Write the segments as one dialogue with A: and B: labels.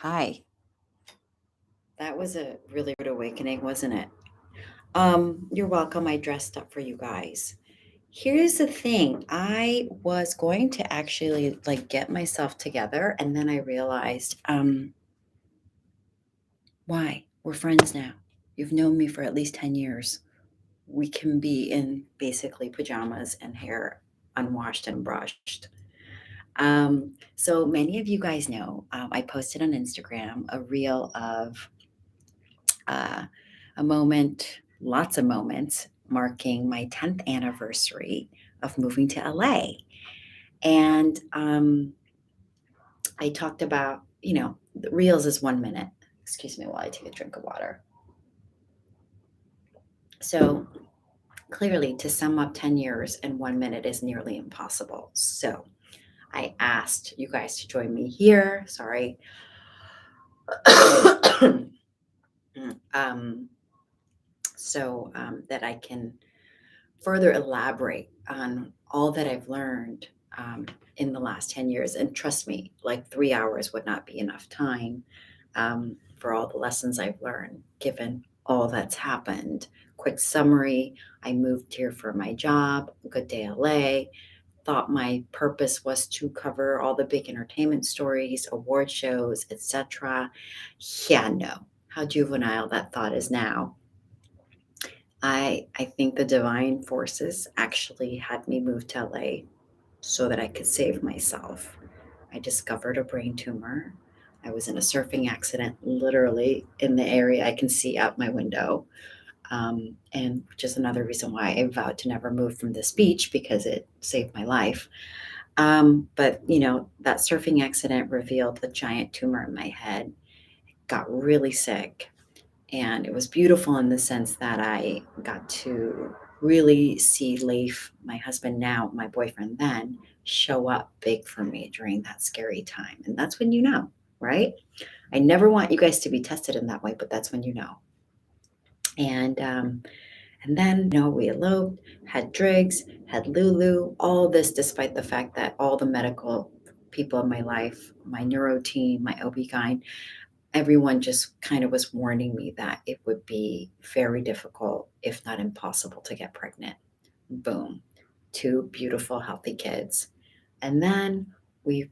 A: Hi. That was a really rude awakening, wasn't it? You're welcome. I dressed up for you guys. Here's the thing. I was going to actually get myself together and then I realized, why? We're friends now. You've known me for at least 10 years. We can be in basically pajamas and hair unwashed and brushed. So many of you guys know, I posted on Instagram a reel of uh, a moment, lots of moments, marking my 10th anniversary of moving to LA. And I talked about, the reels is 1 minute. Excuse me while I take a drink of water. So clearly, to sum up 10 years in 1 minute is nearly impossible. So I asked you guys to join me here. Sorry. um, so that I can further elaborate on all that I've learned in the last 10 years. And trust me, like 3 hours would not be enough time for all the lessons I've learned, given all that's happened. Quick summary: I moved here for my job, Good Day LA. Thought my purpose was to cover all the big entertainment stories, award shows, etc. Yeah, no. How juvenile that thought is now. I think the divine forces actually had me move to LA so that I could save myself. I discovered a brain tumor. I was in a surfing accident, literally in the area I can see out my window. And which is another reason why I vowed to never move from this beach because it saved my life. But that surfing accident revealed a giant tumor in my head. Got really sick, and it was beautiful in the sense that I got to really see Leif, my husband now, my boyfriend then, show up big for me during that scary time. And that's when you know, right? I never want you guys to be tested in that way, but that's when you know. And then we eloped, had Driggs, had Lulu, all this despite the fact that all the medical people in my life, my neuro team, my OB-GYN, everyone just kind of was warning me that it would be very difficult, if not impossible, to get pregnant. Boom. Two beautiful, healthy kids. And then we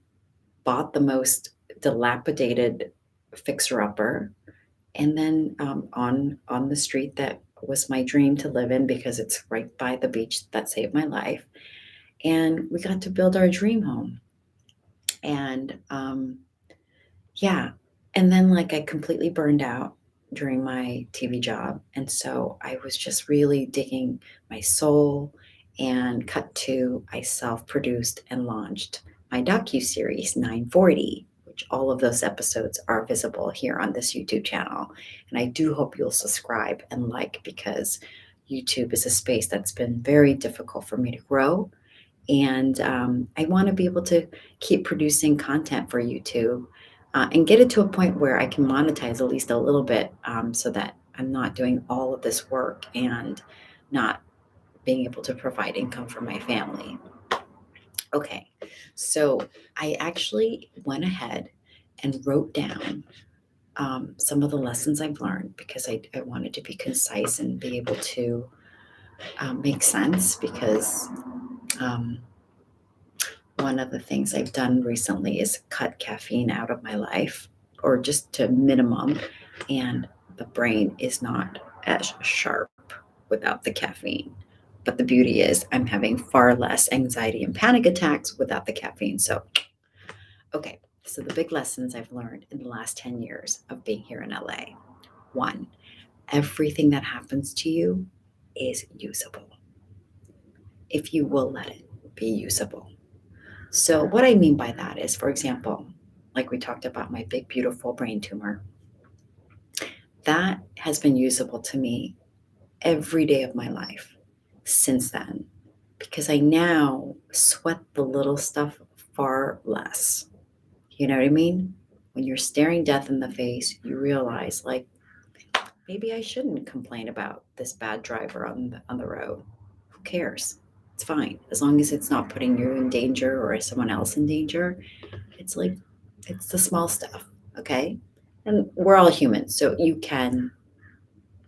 A: bought the most dilapidated fixer upper. And then on the street that was my dream to live in because it's right by the beach that saved my life. And we got to build our dream home. And yeah. And then, I completely burned out during my TV job. And so I was just really digging my soul. And cut to, I self produced and launched my docu-series 940, which all of those episodes are visible here on this YouTube channel. And I do hope you'll subscribe and because YouTube is a space that's been very difficult for me to grow. And I want to be able to keep producing content for YouTube and get it to a point where I can monetize at least a little bit so that I'm not doing all of this work and not being able to provide income for my family. Okay, so I actually went ahead and wrote down some of the lessons I've learned because I wanted to be concise and be able to make sense because. Um, One of the things I've done recently is cut caffeine out of my life or just to minimum, and the brain is not as sharp without the caffeine. But the beauty is I'm having far less anxiety and panic attacks without the caffeine. So, okay. So the big lessons I've learned in the last 10 years of being here in LA. One, everything that happens to you is usable if you will let it be usable. So, what I mean by that is, for example, like we talked about my big, beautiful brain tumor, that has been usable to me every day of my life since then because I now sweat the little stuff far less. You know what I mean? When you're staring death in the face, you realize, maybe I shouldn't complain about this bad driver on the road. Who cares? It's fine. As long as it's not putting you in danger or someone else in danger, it's the small stuff. Okay. And we're all humans, so you can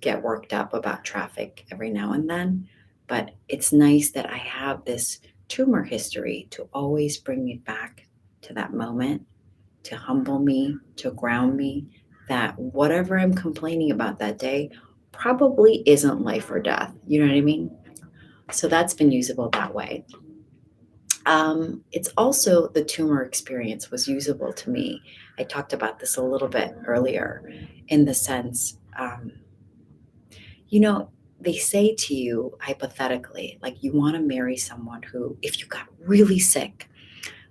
A: get worked up about traffic every now and then. But it's nice that I have this tumor history to always bring me back to that moment, to humble me, to ground me, that whatever I'm complaining about that day probably isn't life or death. You know what I mean? So that's been usable that way. It's also the tumor experience was usable to me. I talked about this a little bit earlier in the sense, you know, they say to you hypothetically, like you want to marry someone who, if you got really sick,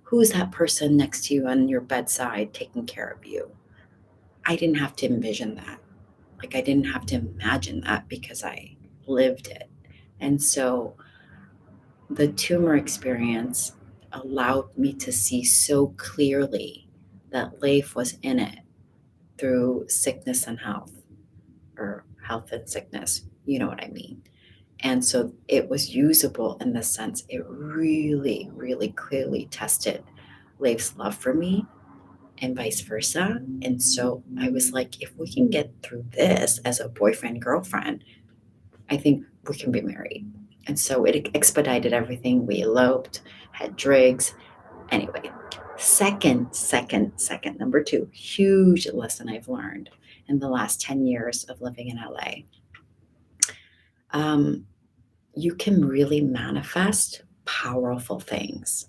A: who is that person next to you on your bedside taking care of you? I didn't have to envision that. Like I didn't have to imagine that because I lived it. And so the tumor experience allowed me to see so clearly that life was in it through sickness and health, or health and sickness. You know what I mean? And so it was usable in the sense it really, really clearly tested Leif's love for me and vice versa. And so I was like, if we can get through this as a boyfriend, girlfriend, I think we can be married. And so it expedited everything. We eloped, had drinks. Anyway, number two, huge lesson I've learned in the last 10 years of living in LA. Um, you can really manifest powerful things.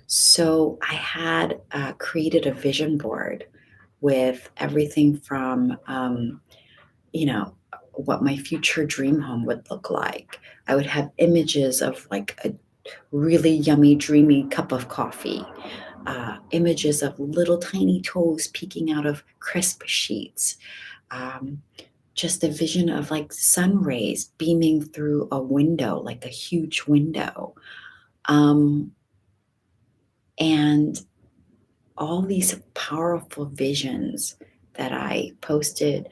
A: So I had created a vision board with everything from, you know, what my future dream home would look like. I would have images of like a really yummy, dreamy cup of coffee, images of little tiny toes peeking out of crisp sheets, um, just a vision of like sun rays beaming through a window, like a huge window. Um, and all these powerful visions that I posted,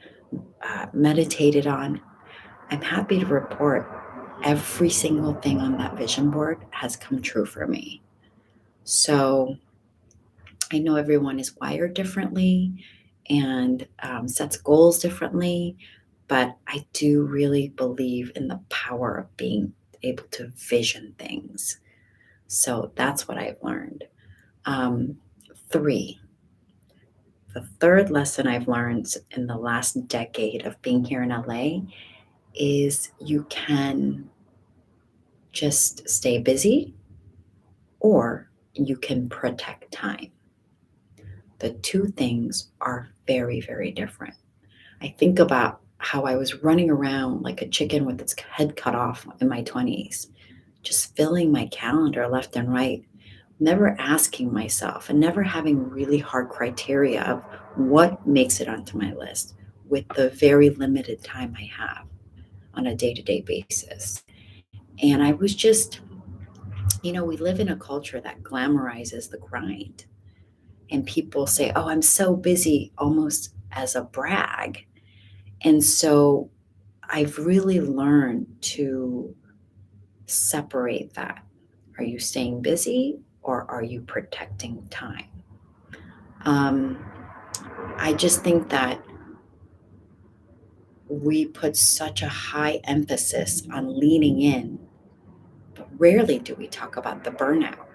A: meditated on. I'm happy to report every single thing on that vision board has come true for me. So I know everyone is wired differently and sets goals differently, but I do really believe in the power of being able to vision things. So that's what I've learned. Um, Three, the third lesson I've learned in the last decade of being here in LA is you can just stay busy or you can protect time. The two things are very, very different. I think about how I was running around like a chicken with its head cut off in my 20s, just filling my calendar left and right, never asking myself and never having really hard criteria of what makes it onto my list with the very limited time I have on a day to day basis. And I was just, we live in a culture that glamorizes the grind. And people say, oh, I'm so busy, almost as a brag. And so I've really learned to separate that. Are you staying busy or are you protecting time? Um, I just think that we put such a high emphasis on leaning in, but rarely do we talk about the burnout.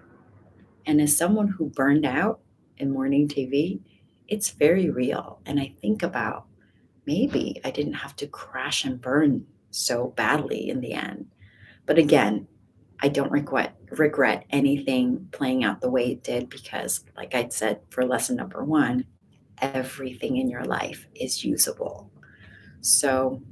A: And as someone who burned out in morning TV, it's very real. And I think about maybe I didn't have to crash and burn so badly in the end. But again, I don't regret anything playing out the way it did because, like I said, for lesson number one, everything in your life is usable. So,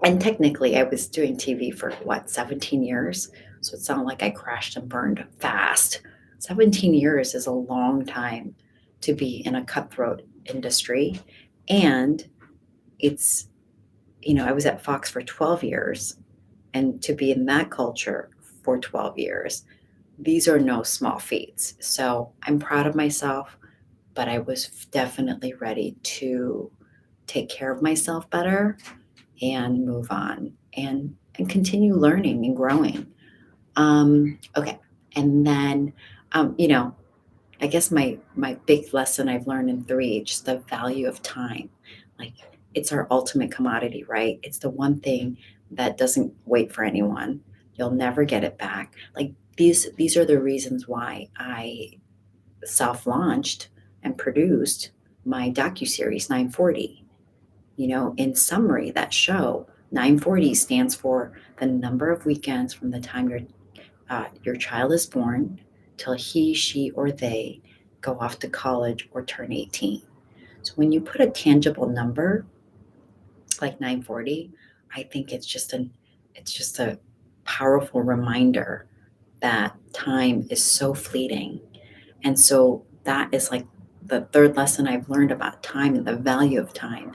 A: and technically, I was doing TV for what, 17 years? So it's not like I crashed and burned fast. 17 years is a long time to be in a cutthroat industry. And it's, I was at Fox for 12 years. And to be in that culture for 12 years, these are no small feats. So I'm proud of myself, but I was definitely ready to take care of myself better and move on and continue learning and growing. Okay. And then, um, you know, I guess my big lesson I've learned in three, just the value of time. Like it's our ultimate commodity, right? It's the one thing that doesn't wait for anyone. You'll never get it back. Like these are the reasons why I self-launched and produced my docuseries 940. In summary, that show 940 stands for the number of weekends from the time your child is born till he, she, or they go off to college or turn 18. So when you put a tangible number like 940, I think it's just a powerful reminder that time is so fleeting. And so that is like the third lesson I've learned about time and the value of time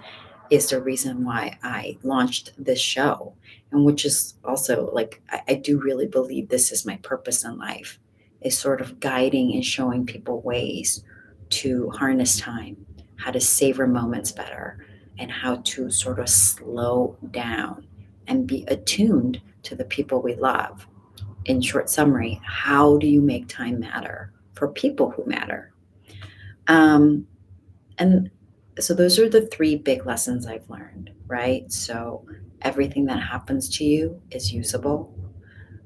A: is the reason why I launched this show. And which is also like, I do really believe this is my purpose in life, is sort of guiding and showing people ways to harness time, how to savor moments better, and how to sort of slow down and be attuned to the people we love. In short summary, how do you make time matter for people who matter? Um, and so those are the three big lessons I've learned, right? So everything that happens to you is usable.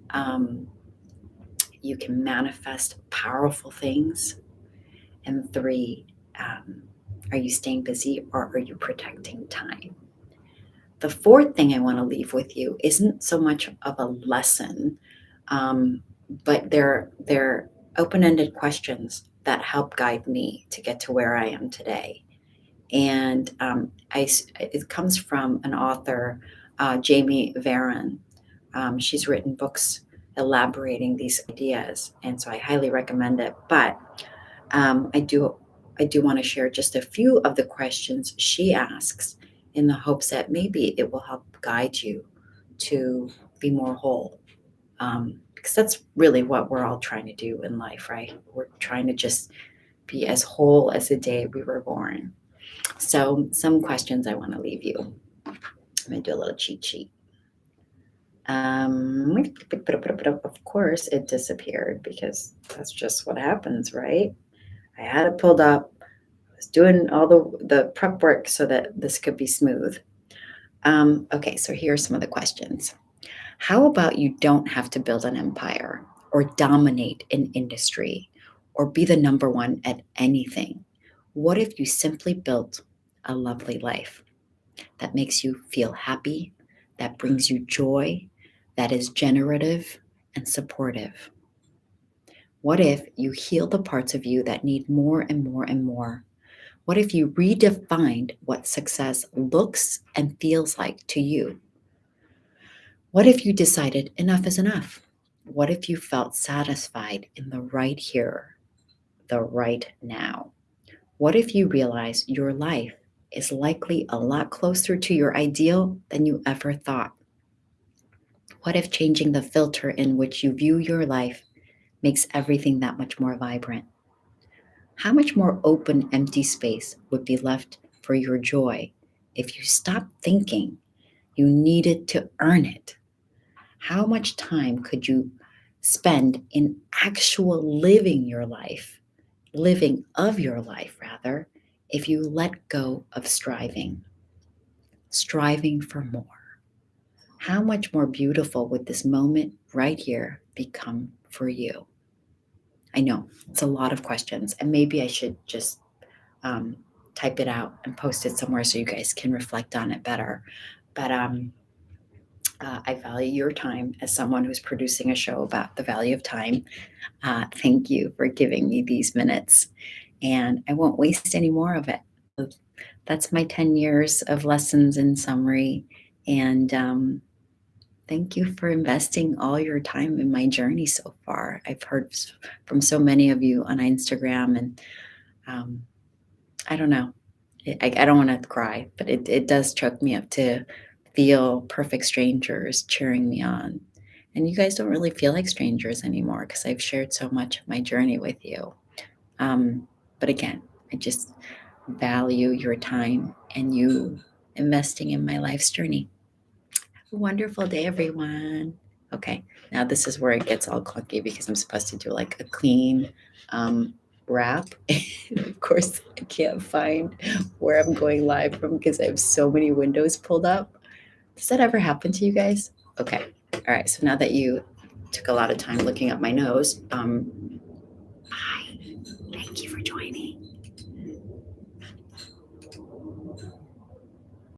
A: Um, you can manifest powerful things. And three, um, are you staying busy or are you protecting time? The fourth thing I want to leave with you isn't so much of a lesson, um, but they're open-ended questions that help guide me to get to where I am today. And it comes from an author, Jamie Varon. She's written books elaborating these ideas, and so I highly recommend it. But I do want to share just a few of the questions she asks in the hopes that maybe it will help guide you to be more whole. Because that's really what we're all trying to do in life, right? We're trying to just be as whole as the day we were born. So, some questions I want to leave you. I'm going to do a little cheat sheet. Of course, it disappeared because that's just what happens, right? I had it pulled up. I was doing all the prep work so that this could be smooth. Okay, so here are some of the questions. How about you don't have to build an empire or dominate an industry or be the number one at anything? What if you simply built a lovely life that makes you feel happy, that brings you joy, that is generative and supportive? What if you heal the parts of you that need more and more and more? What if you redefined what success looks and feels like to you? What if you decided enough is enough? What if you felt satisfied in the right here, the right now? What if you realize your life is likely a lot closer to your ideal than you ever thought? What if changing the filter in which you view your life makes everything that much more vibrant? How much more open, empty space would be left for your joy if you stopped thinking you needed to earn it? How much time could you spend in actual living of your life rather, if you let go of striving for more? How much more beautiful would this moment right here become for you? I know it's a lot of questions, and maybe I should just um, type it out and post it somewhere so you guys can reflect on it better. But I value your time as someone who's producing a show about the value of time. Thank you for giving me these minutes, and I won't waste any more of it. So that's my 10 years of lessons in summary. And thank you for investing all your time in my journey so far. I've heard from so many of you on Instagram, and um, I don't know. I don't want to cry, but it does choke me up to feel perfect strangers cheering me on. And you guys don't really feel like strangers anymore because I've shared so much of my journey with you. Um, but again, I just value your time and you investing in my life's journey. Have a wonderful day, everyone. Okay, now this is where it gets all clunky because I'm supposed to do like a clean um, wrap. And of course, I can't find where I'm going live from because I have so many windows pulled up. Does that ever happen to you guys? Okay. All right. So now that you took a lot of time looking at my nose,